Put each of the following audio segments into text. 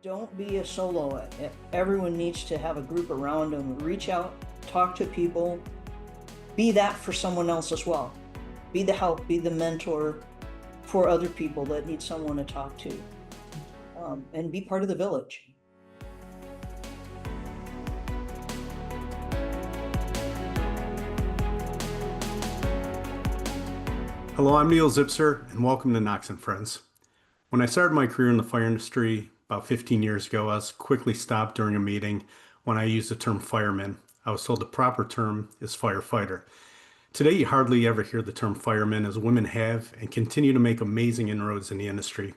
Don't be a solo. Everyone needs to have a group around them. Reach out, talk to people, be that for someone else as well. Be the help, be the mentor for other people that need someone to talk to, and be part of the village. Hello, I'm Neil Zipser, and welcome to Knox Friends. When I started my career in the fire industry about 15 years ago, I was quickly stopped during a meeting when I used the term fireman. I was told the proper term is firefighter. Today, you hardly ever hear the term fireman, as women have and continue to make amazing inroads in the industry.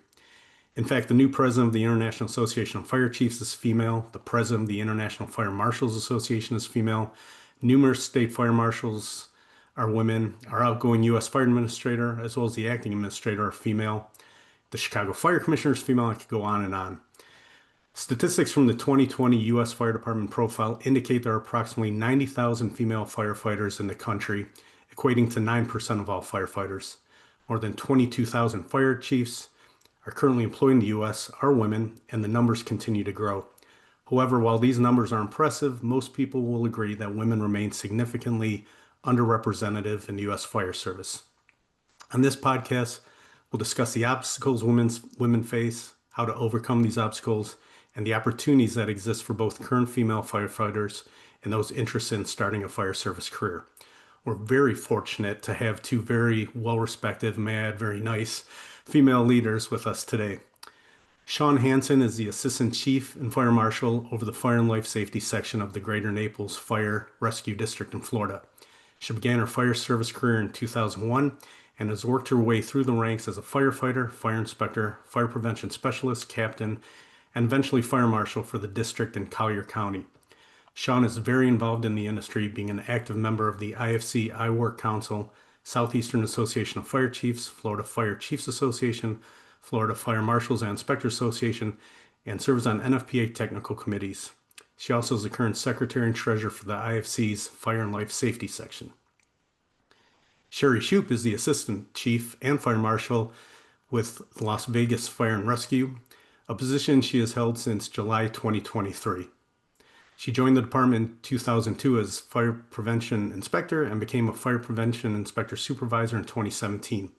In fact, the new president of the International Association of Fire Chiefs is female. The president of the International Fire Marshals Association is female. Numerous state fire marshals are women. Our outgoing U.S. Fire Administrator, as well as the acting administrator, are female. The Chicago Fire Commissioner is female. I could go on and on. Statistics from the 2020 U.S. Fire Department profile indicate there are approximately 90,000 female firefighters in the country, equating to 9% of all firefighters. More than 22,000 fire chiefs are currently employed in the U.S. are women, and the numbers continue to grow. However, while these numbers are impressive, most people will agree that women remain significantly underrepresented in the U.S. Fire Service. On this podcast, we'll discuss the obstacles women face, how to overcome these obstacles, and the opportunities that exist for both current female firefighters and those interested in starting a fire service career. We're very fortunate to have two very well-respected, very nice female leaders with us today. Sean Hansen is the Assistant Chief and Fire Marshal over the Fire and Life Safety section of the Greater Naples Fire Rescue District in Florida. She began her fire service career in 2001 and has worked her way through the ranks as a firefighter, fire inspector, fire prevention specialist, captain, and eventually fire marshal for the district in Collier County. Sean is very involved in the industry, being an active member of the IFC iWork Council, Southeastern Association of Fire Chiefs, Florida Fire Chiefs Association, Florida Fire Marshals and Inspectors Association, and serves on NFPA technical committees. She also is the current secretary and treasurer for the IFC's Fire and Life Safety section. Sherry Shoup is the assistant chief and fire marshal with Las Vegas Fire and Rescue, a position she has held since July 2023. She joined the department in 2002 as fire prevention inspector and became a fire prevention inspector supervisor in 2017.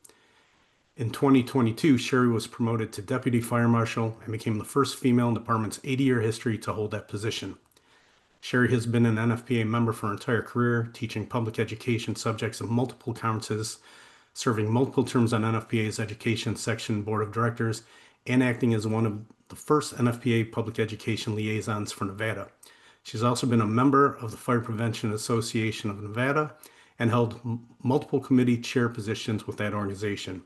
In 2022, Sherry was promoted to deputy fire marshal and became the first female in the department's 80-year history to hold that position. Sherry has been an NFPA member for her entire career, teaching public education subjects at multiple conferences, serving multiple terms on NFPA's Education Section Board of Directors, and acting as one of the first NFPA public education liaisons for Nevada. She's also been a member of the Fire Prevention Association of Nevada and held multiple committee chair positions with that organization.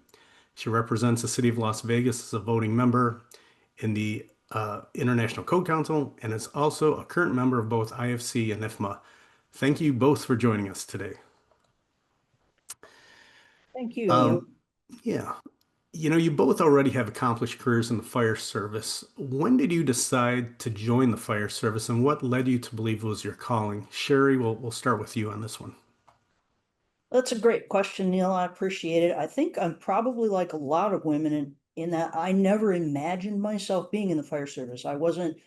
She represents the city of Las Vegas as a voting member in the International Code Council and is also a current member of both IFC and IFMA. Thank you both for joining us today. Thank you, Neil. Yeah. You both already have accomplished careers in the fire service. When did you decide to join the fire service, and what led you to believe was your calling? Sherry, we'll start with you on this one. That's a great question, Neil. I appreciate it. I think I'm probably like a lot of women in that I never imagined myself being in the fire service. I wasn't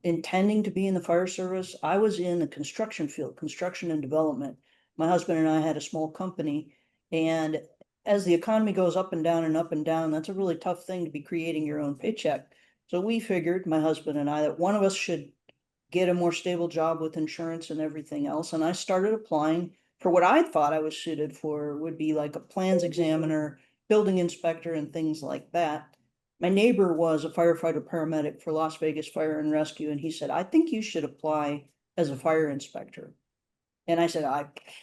intending to be in the fire service. I was in the construction field, construction and development. My husband and I had a small company, and as the economy goes up and down and up and down, that's a really tough thing to be creating your own paycheck. So we figured, my husband and I, that one of us should get a more stable job with insurance and everything else. And I started applying for what I thought I was suited for, would be like a plans examiner, building inspector, and things like that. My neighbor was a firefighter paramedic for Las Vegas Fire and Rescue, and he said, I think you should apply as a fire inspector. And I said,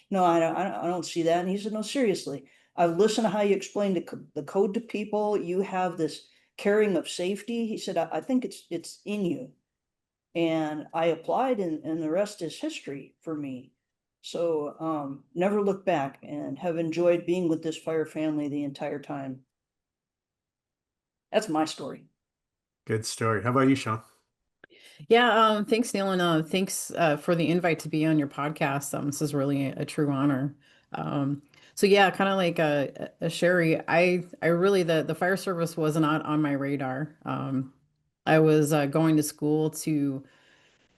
no, I don't see that. And he said, no, seriously, I've listened to how you explain the code to people. You have this caring of safety. He said, I think it's in you. And I applied, and the rest is history for me. So never look back, and have enjoyed being with this fire family the entire time. That's my story. Good story. How about you, Sean? Yeah, thanks, Neil, and thanks for the invite to be on your podcast. This is really a true honor. So yeah, kind of like Sherry, I really the fire service was not on my radar. I was going to school to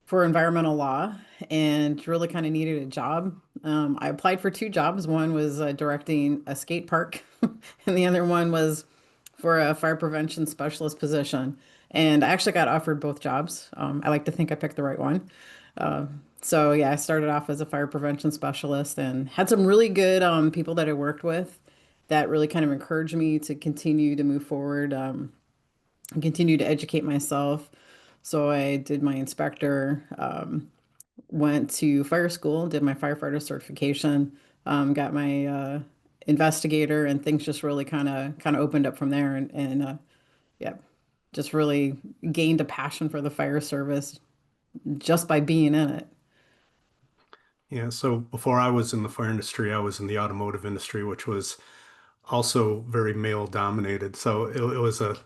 for environmental law and really kind of needed a job. I applied for two jobs. One was directing a skate park, and the other one was for a fire prevention specialist position. And I actually got offered both jobs. I like to think I picked the right one. Uh, so yeah, I started off as a fire prevention specialist and had some really good people that I worked with that really kind of encouraged me to continue to move forward, and continue to educate myself. So I did my inspector, went to fire school, did my firefighter certification, got my investigator, and things just really kind of opened up from there. And yeah, just really gained a passion for the fire service just by being in it. Yeah, so before I was in the fire industry, I was in the automotive industry, which was also very male dominated. So it was a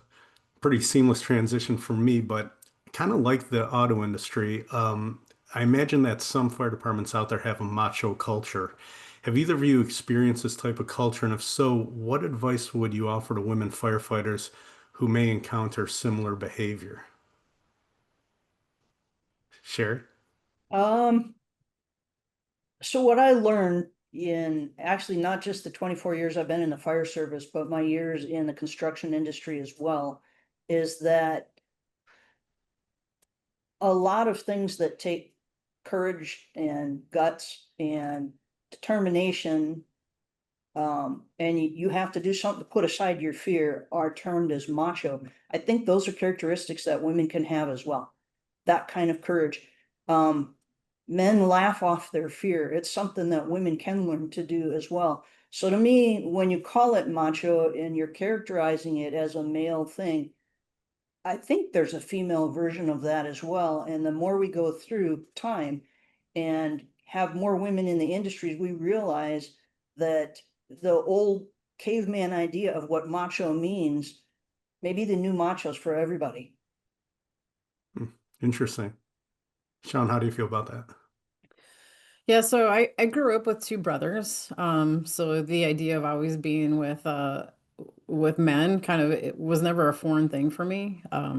pretty seamless transition for me, but kind of like the auto industry. I imagine that some fire departments out there have a macho culture. Have either of you experienced this type of culture? And if so, what advice would you offer to women firefighters who may encounter similar behavior? Share. Um, so what I learned in actually not just the 24 years I've been in the fire service, but my years in the construction industry as well, is that a lot of things that take courage and guts and determination, and you have to do something to put aside your fear, are termed as macho. I think those are characteristics that women can have as well. That kind of courage. Um, Men laugh off their fear. It's something that women can learn to do as well. So to me, when you call it macho and you're characterizing it as a male thing, I think there's a female version of that as well. And the more we go through time and have more women in the industries, we realize that the old caveman idea of what macho means may be the new machos for everybody. Hmm, interesting. Sean, how do you feel about that? Yeah, so I grew up with two brothers. So the idea of always being with men kind of it was never a foreign thing for me. I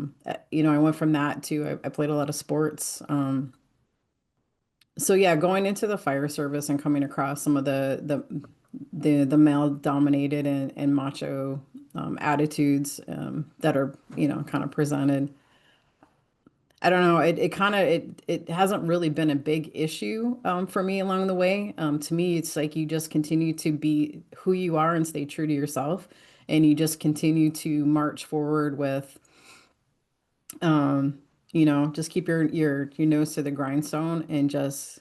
went from that to I played a lot of sports. So yeah, going into the fire service and coming across some of the male dominated and macho attitudes that are, kind of presented. I don't know. It kind of it hasn't really been a big issue for me along the way. To me, it's like you just continue to be who you are and stay true to yourself, and you just continue to march forward with, um, just keep your nose to the grindstone and just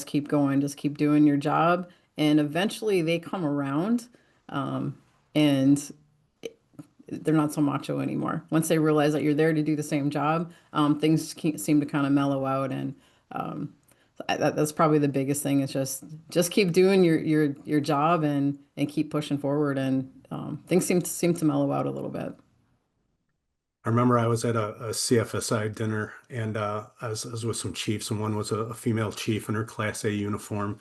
keep going, just keep doing your job, and eventually they come around, and they're not so macho anymore. Once they realize that you're there to do the same job, things seem to kind of mellow out, and um, that's probably the biggest thing. Is just keep doing your job and keep pushing forward, and things seem to mellow out a little bit. I remember I was at a CFSI dinner and I was with some chiefs, and one was a female chief in her Class A uniform.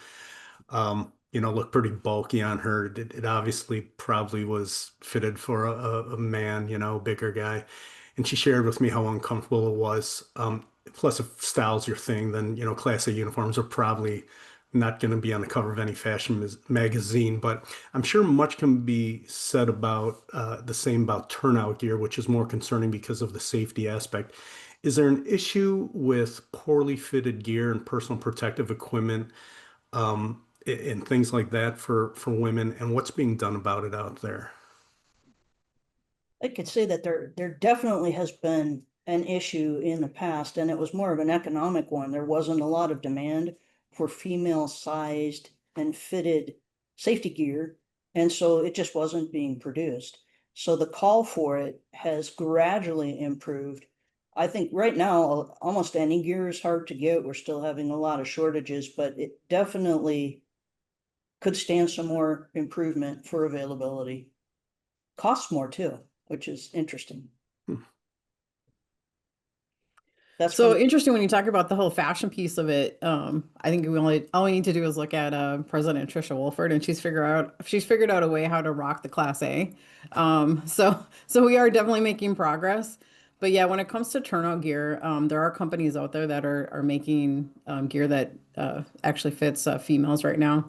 Looked pretty bulky on her. It obviously probably was fitted for a man, bigger guy. And she shared with me how uncomfortable it was. Plus, if style's your thing, then, Class A uniforms are probably not going to be on the cover of any fashion magazine. But I'm sure much can be said about the same about turnout gear, which is more concerning because of the safety aspect. Is there an issue with poorly fitted gear and personal protective equipment? And things like that for women, and what's being done about it out there? I could say that there definitely has been an issue in the past, and it was more of an economic one. There wasn't a lot of demand for female sized and fitted safety gear, and so it just wasn't being produced. So the call for it has gradually improved. I think right now almost any gear is hard to get. We're still having a lot of shortages, but it definitely could stand some more improvement for availability. Costs more too, which is interesting. Hmm. That's So from, interesting when you talk about the whole fashion piece of it. I think all we need to do is look at President Trisha Wolford, and she's figured out a way how to rock the Class A. So we are definitely making progress. But yeah, when it comes to turnout gear, there are companies out there that are making gear that actually fits females right now,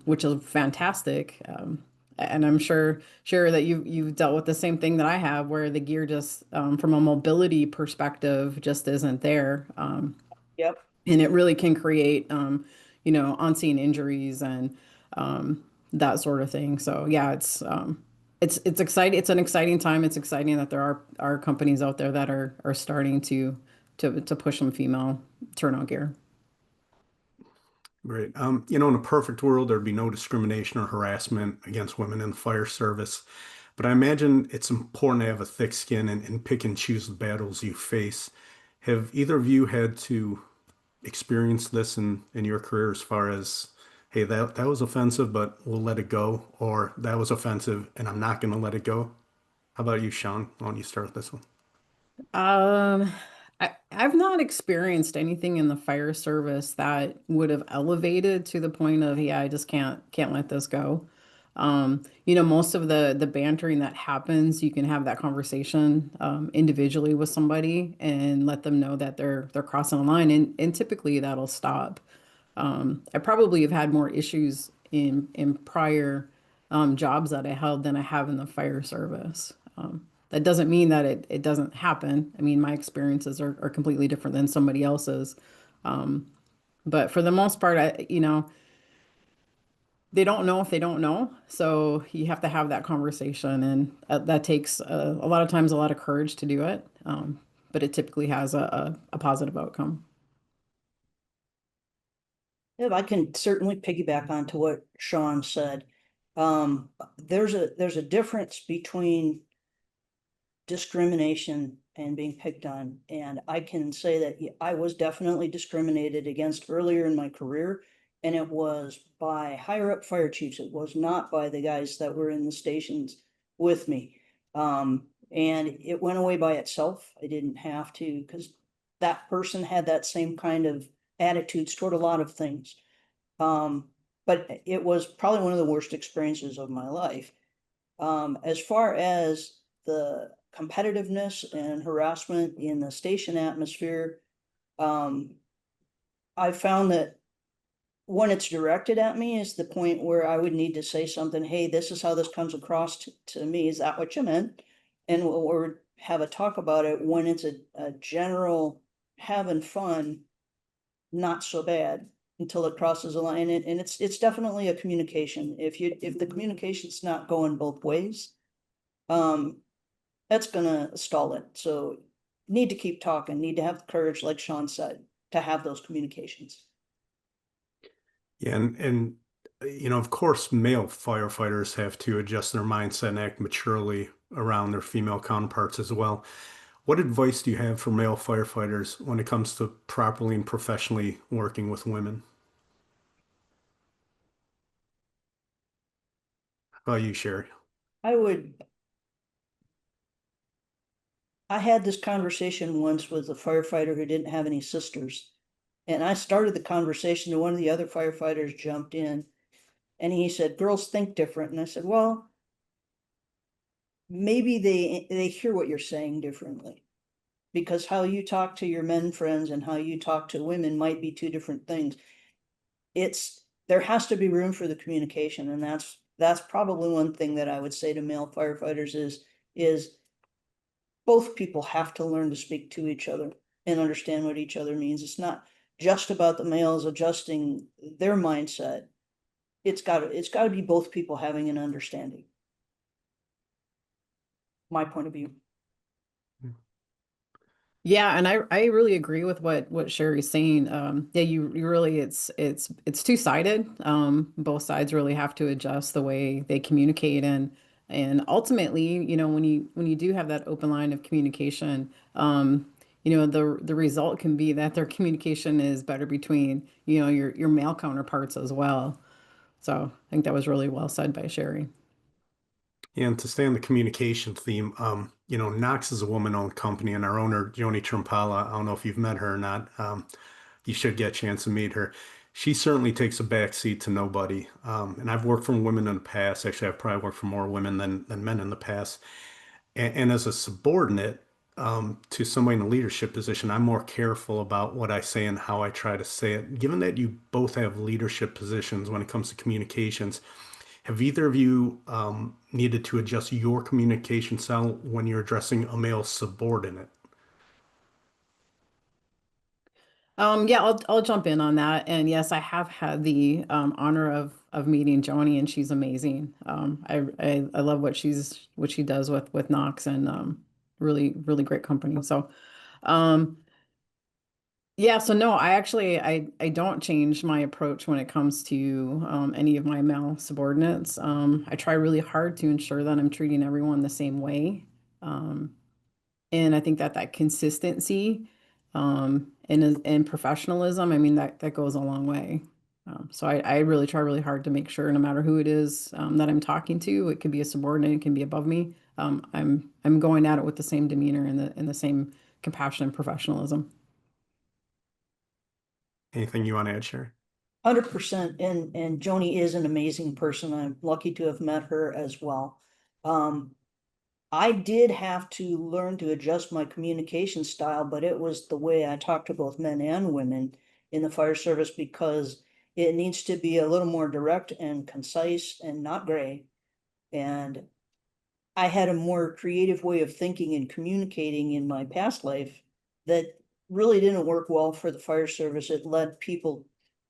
which is fantastic. And I'm sure that you've dealt with the same thing that I have, where the gear just from a mobility perspective just isn't there. Yep. And it really can create unseen injuries and that sort of thing. So yeah, it's exciting. It's an exciting time. It's exciting that there are companies out there that are starting to push some female turnout gear. Great. In a perfect world, there'd be no discrimination or harassment against women in the fire service. But I imagine it's important to have a thick skin and pick and choose the battles you face. Have either of you had to experience this in your career as far as, hey, that was offensive, but we'll let it go, or that was offensive and I'm not going to let it go? How about you, Sean? Why don't you start with this one? Um, I've not experienced anything in the fire service that would have elevated to the point of, yeah, I just can't let this go. Most of the bantering that happens, you can have that conversation individually with somebody and let them know that they're crossing a line, and typically that'll stop. I probably have had more issues in prior jobs that I held than I have in the fire service. That doesn't mean that it doesn't happen. I mean, my experiences are completely different than somebody else's. Um, but for the most part, they don't know if they don't know. So you have to have that conversation, and that takes a lot of times a lot of courage to do it. But it typically has a positive outcome. If I can certainly piggyback onto what Sean said. There's a difference between discrimination and being picked on. And I can say that I was definitely discriminated against earlier in my career. And it was by higher up fire chiefs. It was not by the guys that were in the stations with me. And it went away by itself. I didn't have to, because that person had that same kind of attitudes toward a lot of things. Um, but it was probably one of the worst experiences of my life. As far as the competitiveness and harassment in the station atmosphere, um, I found that when it's directed at me is the point where I would need to say something, hey, this is how this comes across to me. Is that what you meant? And or have a talk about it when it's a general having fun, not so bad until it crosses a line. And it's definitely a communication. If the communication's not going both ways, um, that's gonna stall it. So need to keep talking, need to have the courage, like Sean said, to have those communications. Yeah, and of course, male firefighters have to adjust their mindset and act maturely around their female counterparts as well. What advice do you have for male firefighters when it comes to properly and professionally working with women? How about you, Sherry? I would, I had this conversation once with a firefighter who didn't have any sisters. And I started the conversation and one of the other firefighters jumped in and he said, girls think different. And I said, well, maybe they hear what you're saying differently. Because how you talk to your men friends and how you talk to women might be two different things. There has to be room for the communication, and that's probably one thing that I would say to male firefighters is both people have to learn to speak to each other and understand what each other means. It's not just about the males adjusting their mindset. It's gotta be both people having an understanding. My point of view. Yeah, and I really agree with what Sherry's saying. Yeah, you really it's two-sided. Both sides really have to adjust the way they communicate, and ultimately, when you do have that open line of communication, the result can be that their communication is better between, your male counterparts as well. So I think that was really well said by Sherry. And to stay on the communication theme, Knox is a woman-owned company, and our owner, Joni Trimpala, I don't know if you've met her or not. You should get a chance to meet her. She certainly takes a back seat to nobody. And I've worked for women in the past. Actually, I've probably worked for more women than men in the past. And as a subordinate, to somebody in a leadership position, I'm more careful about what I say and how I try to say it. Given that you both have leadership positions when it comes to communications, have either of you needed to adjust your communication style when you're addressing a male subordinate? Yeah, I'll jump in on that. And yes, I have had the honor of meeting Joni, and she's amazing. I love what she does with Knox, and really great company. So um, yeah, so no, I don't change my approach when it comes to any of my male subordinates. I try really hard to ensure that I'm treating everyone the same way. Um, and I think that that consistency and professionalism, I mean, that goes a long way. So I really try really hard to make sure no matter who it is that I'm talking to, it could be a subordinate, it can be above me. I'm going at it with the same demeanor and the same compassion and professionalism. Anything you want to add, Sherry? 100%. And Joni is an amazing person. I'm lucky to have met her as well. Um, I did have to learn to adjust my communication style, but it was the way I talk to both men and women in the fire service because it needs to be a little more direct and concise and not gray. And I had a more creative way of thinking and communicating in my past life that really didn't work well for the fire service. It led people,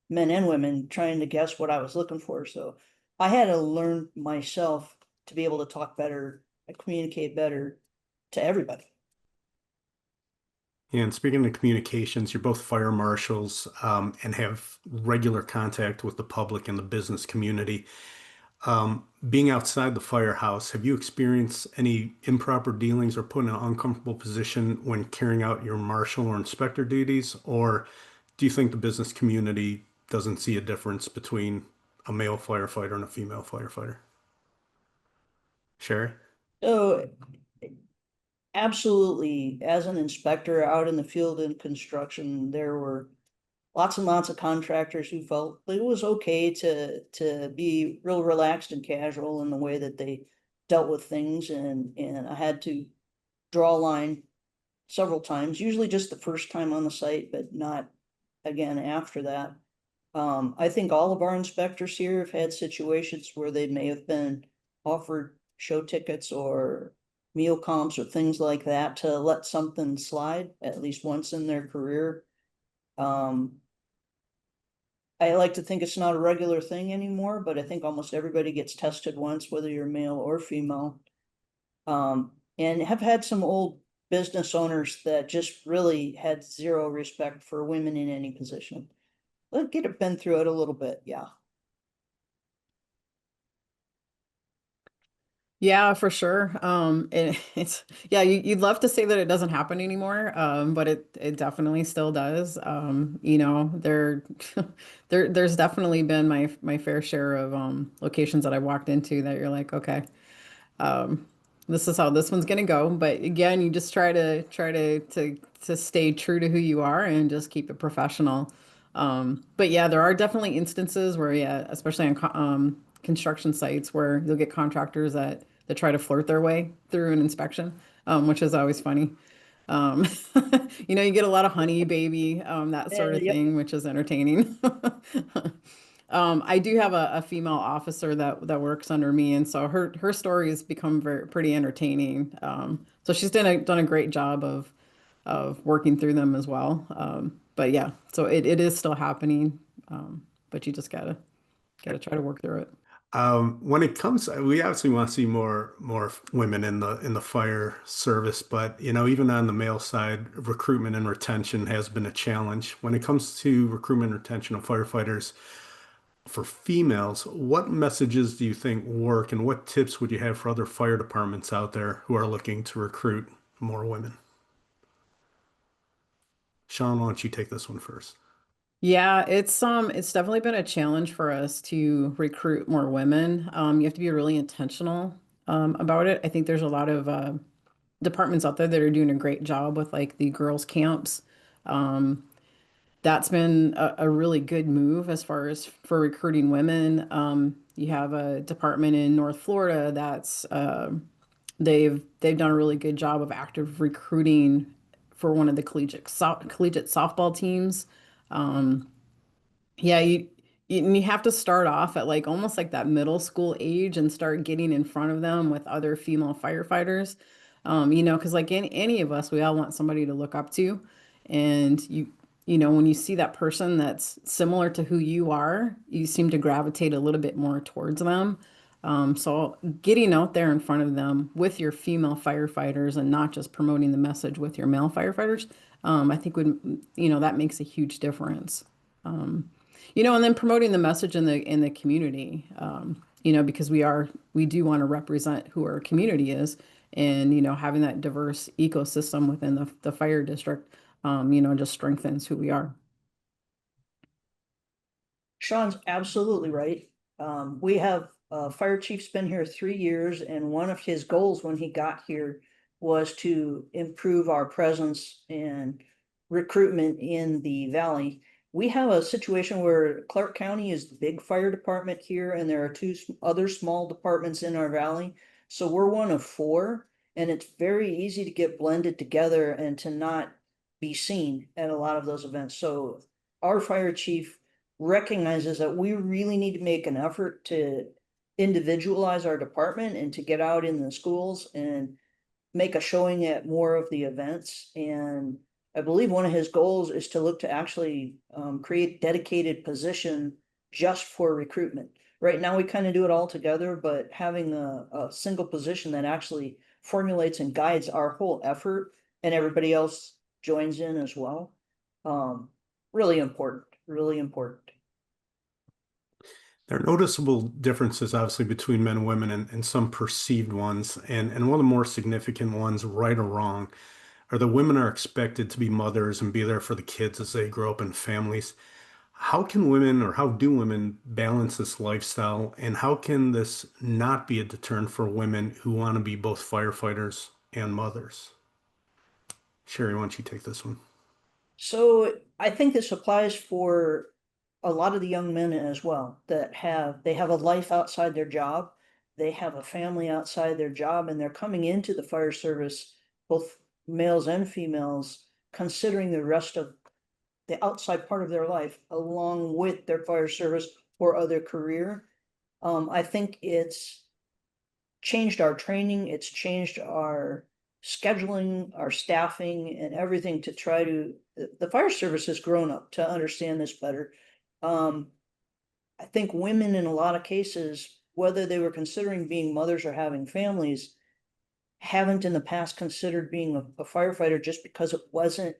men and women, trying to guess what I was looking for. So I had to learn myself to be able to talk better, communicate better to everybody. And speaking of communications, you're both fire marshals and have regular contact with the public and the business community. Being outside the firehouse, have you experienced any improper dealings or put in an uncomfortable position when carrying out your marshal or inspector duties? Or do you think the business community doesn't see a difference between a male firefighter and a female firefighter? Sherry? So absolutely, as an inspector out in the field in construction, there were lots and lots of contractors who felt that it was okay to be real relaxed and casual in the way that they dealt with things, and I had to draw a line several times, usually just the first time on the site, but not again after that. I think all of our inspectors here have had situations where they may have been offered show tickets or meal comps or things like that to let something slide at least once in their career. Um, I like to think it's not a regular thing anymore, but I think almost everybody gets tested once, whether you're male or female. And have had some old business owners that just really had zero respect for women in any position. Let get it been through it a little bit, yeah. Yeah, for sure. It's yeah, you'd love to say that it doesn't happen anymore, but it definitely still does. There's definitely been my fair share of locations that I walked into that you're like, okay, um, this is how this one's gonna go. But again, you just try to stay true to who you are and just keep it professional. But yeah, there are definitely instances where, yeah, especially on construction sites where you'll get contractors that try to flirt their way through an inspection, which is always funny. Um, you get a lot of honey baby, that sort of Yep. thing, which is entertaining. I do have a female officer that works under me, and so her story has become pretty entertaining. So she's done a great job of working through them as well. But yeah, so it is still happening, but you just gotta try to work through it. When it comes, we obviously want to see more women in the fire service, but even on the male side, recruitment and retention has been a challenge. When it comes to recruitment and retention of firefighters for females, what messages do you think work, and what tips would you have for other fire departments out there who are looking to recruit more women? Sean, why don't you take this one first? Yeah, it's definitely been a challenge for us to recruit more women. You have to be really intentional about it. I think there's a lot of departments out there that are doing a great job with like the girls' camps. Um, that's been a really good move as far as for recruiting women. You have a department in North Florida that's They've done a really good job of active recruiting for one of the collegiate softball teams. Um, yeah, you have to start off at like almost like that middle school age and start getting in front of them with other female firefighters. Because like any of us, we all want somebody to look up to, and when you see that person that's similar to who you are, you seem to gravitate a little bit more towards them. So getting out there in front of them with your female firefighters and not just promoting the message with your male firefighters, I think that makes a huge difference. Um, and then promoting the message in the community, because we do want to represent who our community is, and having that diverse ecosystem within the fire district, just strengthens who we are. Sean's absolutely right. We have, fire chief's been here 3 years, and one of his goals when he got here was to improve our presence and recruitment in the valley. We have a situation where Clark County is the big fire department here, and there are two other small departments in our valley. So we're one of four, and it's very easy to get blended together and to not be seen at a lot of those events. So our fire chief recognizes that we really need to make an effort to individualize our department and to get out in the schools and make a showing at more of the events. And I believe one of his goals is to look to actually create dedicated position just for recruitment. Right now, we kind of do it all together, but having a single position that actually formulates and guides our whole effort and everybody else joins in as well. Really important, really important. There are noticeable differences, obviously, between men and women and some perceived ones. And one of the more significant ones, right or wrong, are that women are expected to be mothers and be there for the kids as they grow up in families. How can women or how do women balance this lifestyle? And how can this not be a deterrent for women who want to be both firefighters and mothers? Sherry, why don't you take this one? So I think this applies for a lot of the young men as well that they have a life outside their job. They have a family outside their job, and they're coming into the fire service, both males and females, considering the rest of the outside part of their life along with their fire service or other career. I think it's changed our training, it's changed our scheduling, our staffing, and everything to try to, the fire service has grown up to understand this better. Um, I think women in a lot of cases, whether they were considering being mothers or having families, haven't in the past considered being a firefighter just because it wasn't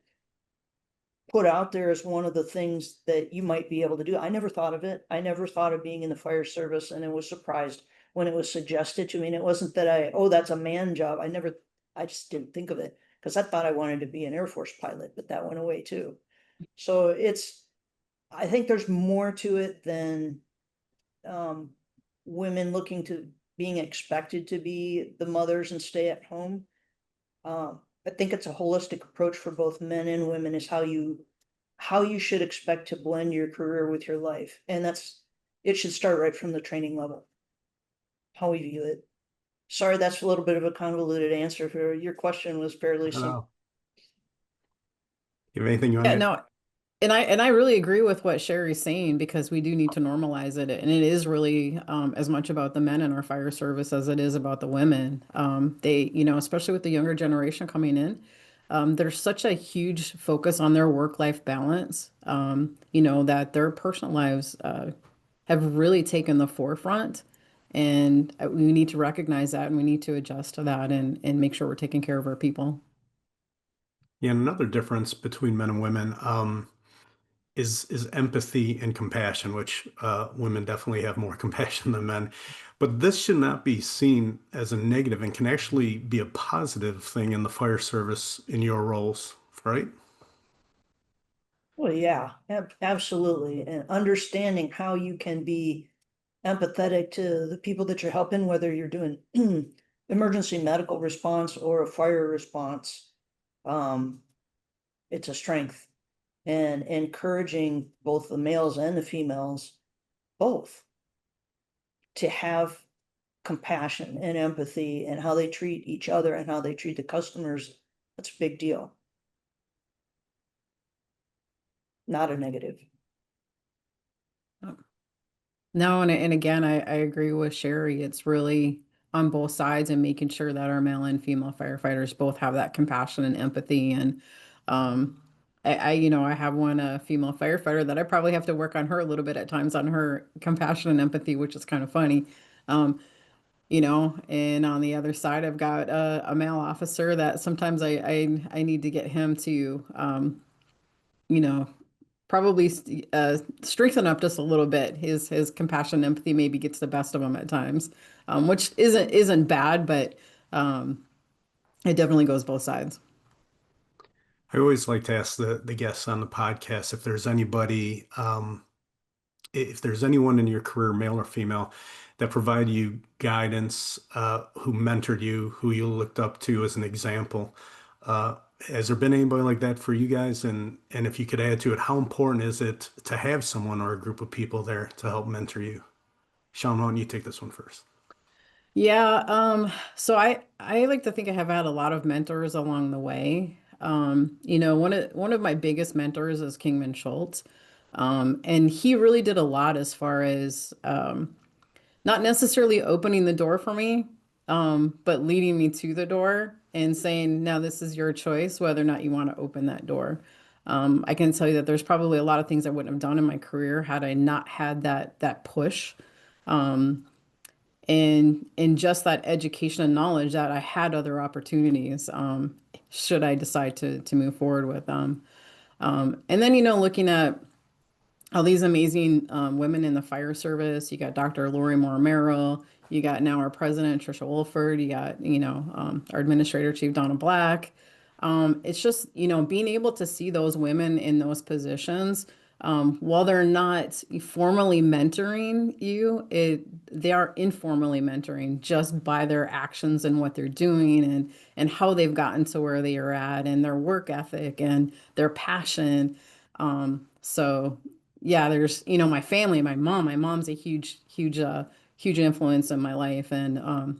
put out there as one of the things that you might be able to do. I never thought of it. I never thought of being in the fire service, and I was surprised when it was suggested to me. And it wasn't that oh, that's a man job. I just didn't think of it because I thought I wanted to be an Air Force pilot, but that went away too. So I think there's more to it than um, women looking to being expected to be the mothers and stay at home. I think it's a holistic approach for both men and women is how you should expect to blend your career with your life. And it should start right from the training level, how we view it. Sorry, that's a little bit of a convoluted answer for your question was fairly I don't simple. know. You have anything you want Yeah, to add? no, and I really agree with what Sherry's saying because we do need to normalize it, and it is really as much about the men in our fire service as it is about the women. Especially with the younger generation coming in, there's such a huge focus on their work-life balance. That their personal lives have really taken the forefront, and we need to recognize that, and we need to adjust to that, and make sure we're taking care of our people. Yeah, and another difference between men and women is empathy and compassion, which women definitely have more compassion than men. But this should not be seen as a negative and can actually be a positive thing in the fire service in your roles, right? Well, yeah, absolutely. And understanding how you can be empathetic to the people that you're helping, whether you're doing emergency medical response or a fire response. Um, it's a strength and encouraging both the males and the females, both to have compassion and empathy and how they treat each other and how they treat the customers, that's a big deal. Not a negative. No, and again, I agree with Sherry. It's really on both sides and making sure that our male and female firefighters both have that compassion and empathy. And um, I have one female firefighter that I probably have to work on her a little bit at times on her compassion and empathy, which is kind of funny. Um, and on the other side, I've got a male officer that sometimes I need to get him to, you know, probably strengthen up just a little bit. His compassion and empathy maybe gets the best of him at times, which isn't bad, but um, it definitely goes both sides. I always like to ask the guests on the podcast if there's anybody, if there's anyone in your career, male or female, that provide you guidance, who mentored you, who you looked up to as an example. Uh, has there been anybody like that for you guys? And if you could add to it, how important is it to have someone or a group of people there to help mentor you? Sean, why don't you take this one first? Yeah, so I like to think I have had a lot of mentors along the way. One of my biggest mentors is Kingman Schultz. And he really did a lot as far as not necessarily opening the door for me, but leading me to the door and saying, now this is your choice, whether or not you want to open that door. I can tell you that there's probably a lot of things I wouldn't have done in my career had I not had that push. Um, and just that education and knowledge that I had other opportunities, should I decide to move forward with them. And then, looking at all these amazing women in the fire service. You got Dr. Lori Moore Merrill. You got now our president, Trisha Wolford. You got, our administrator, Chief Donna Black. It's just, being able to see those women in those positions, while they're not formally mentoring you, they are informally mentoring just by their actions and what they're doing and how they've gotten to where they are at and their work ethic and their passion. So yeah, there's, my family, my mom's a huge influence in my life. And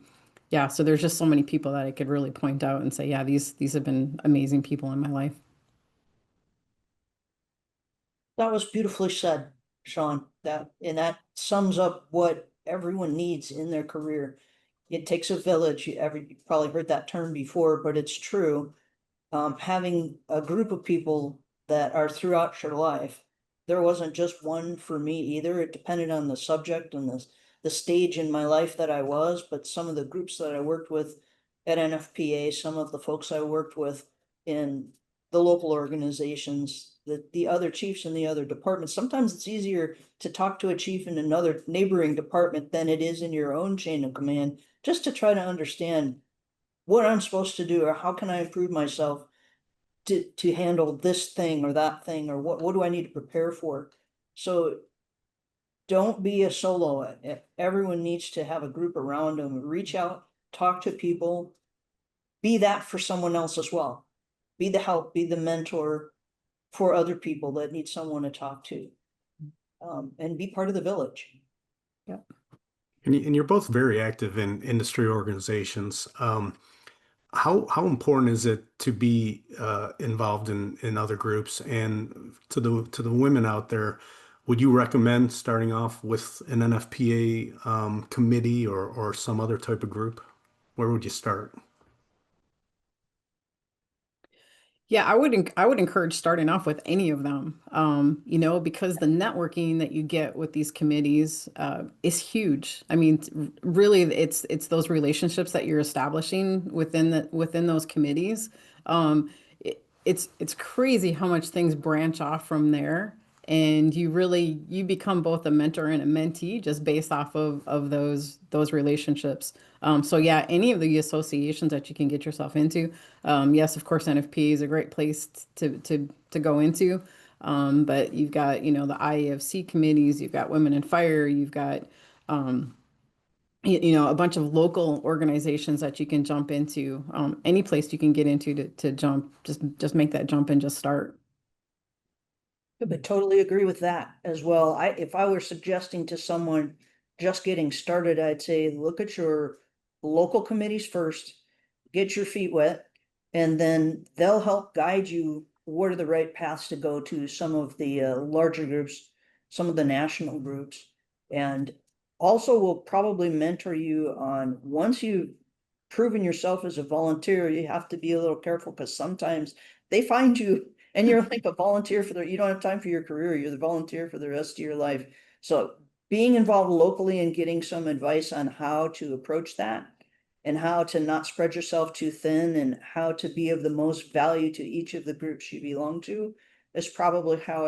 yeah, so there's just so many people that I could really point out and say, yeah, these have been amazing people in my life. That was beautifully said, Sean. That sums up what everyone needs in their career. It takes a village. You probably heard that term before, but it's true. Having a group of people that are throughout your life. There wasn't just one for me either. It depended on the subject and the stage in my life that I was, but some of the groups that I worked with at NFPA, some of the folks I worked with in the local organizations, the other chiefs in the other departments. Sometimes it's easier to talk to a chief in another neighboring department than it is in your own chain of command, just to try to understand what I'm supposed to do or how can I improve myself to handle this thing or that thing, or what do I need to prepare for? So don't be a solo. Everyone needs to have a group around them. Reach out, talk to people, be that for someone else as well. Be the help, be the mentor for other people that need someone to talk to. And be part of the village. Yeah. And you're both very active in industry organizations. How important is it to be involved in other groups? And to the women out there, would you recommend starting off with an NFPA committee or some other type of group? Where would you start? Yeah, I would encourage starting off with any of them, because the networking that you get with these committees is huge. I mean, really, it's those relationships that you're establishing within those committees. It's crazy how much things branch off from there, and you become both a mentor and a mentee just based off of those relationships. So yeah, any of the associations that you can get yourself into. Yes, of course, NFP is a great place to go into. But you've got, the IAFC committees, you've got Women in Fire, you've got, a bunch of local organizations that you can jump into. Any place you can get into to jump, just make that jump and just start. But totally agree with that as well. If I were suggesting to someone just getting started, I'd say look at your local committees first, get your feet wet, and then they'll help guide you what are the right paths to go to some of the larger groups, some of the national groups, and also will probably mentor you on once you've proven yourself as a volunteer, you have to be a little careful because sometimes they find you and you're like a volunteer for you don't have time for your career, you're the volunteer for the rest of your life. So being involved locally and getting some advice on how to approach that and how to not spread yourself too thin and how to be of the most value to each of the groups you belong to is probably how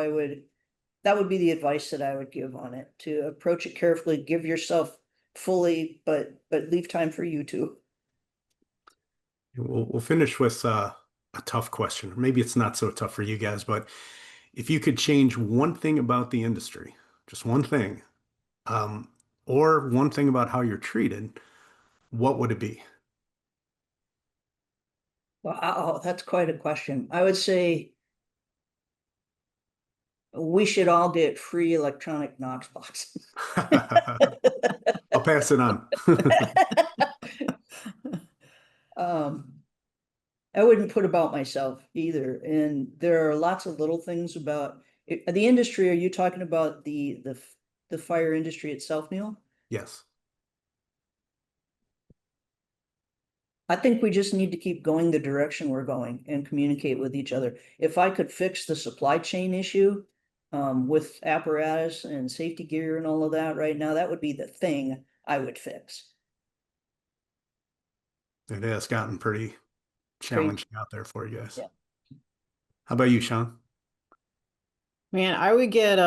that would be the advice that I would give on it, to approach it carefully, give yourself fully, but leave time for you too. We'll finish with a tough question. Maybe it's not so tough for you guys, but if you could change one thing about the industry, just one thing, um, or one thing about how you're treated, what would it be? Wow, that's quite a question. I would say we should all get free electronic Knox boxes. I'll pass it on. Um, I wouldn't put about myself either. And there are lots of little things about the industry. Are you talking about the fire industry itself, Neil? Yes. I think we just need to keep going the direction we're going and communicate with each other. If I could fix the supply chain issue, with apparatus and safety gear and all of that right now, that would be the thing I would fix. It has gotten pretty It's crazy. challenging out there for you guys. Yeah. How about you, Sean? Man, I would get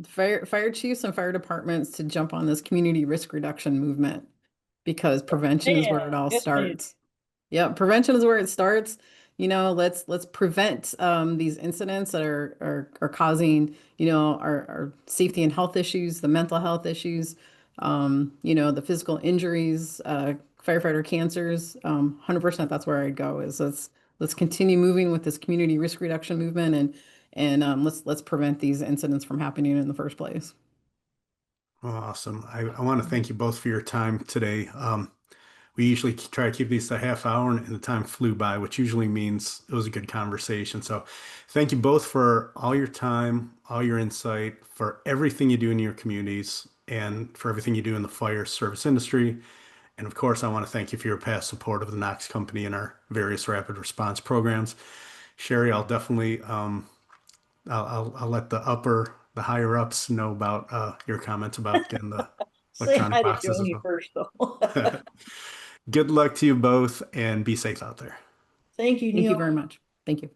fire chiefs and fire departments to jump on this community risk reduction movement because prevention is where Yeah, it all yes, ma'am. starts. Yeah, prevention is where it starts. Let's prevent these incidents that are causing, our safety and health issues, the mental health issues, the physical injuries, firefighter cancers. 100% that's where I'd go is let's continue moving with this community risk reduction movement and let's prevent these incidents from happening in the first place. Awesome. I want to thank you both for your time today. We usually try to keep these to a half hour, and the time flew by, which usually means it was a good conversation. So, thank you both for all your time, all your insight, for everything you do in your communities, and for everything you do in the fire service industry. And of course, I want to thank you for your past support of the Knox Company and our various rapid response programs. Sherry, I'll definitely I'll let the higher ups know about your comments about getting the Say electronic hi to boxes as Joni well. first, though. Good luck to you both and be safe out there. Thank you, Thank you Neil. very much. Thank you.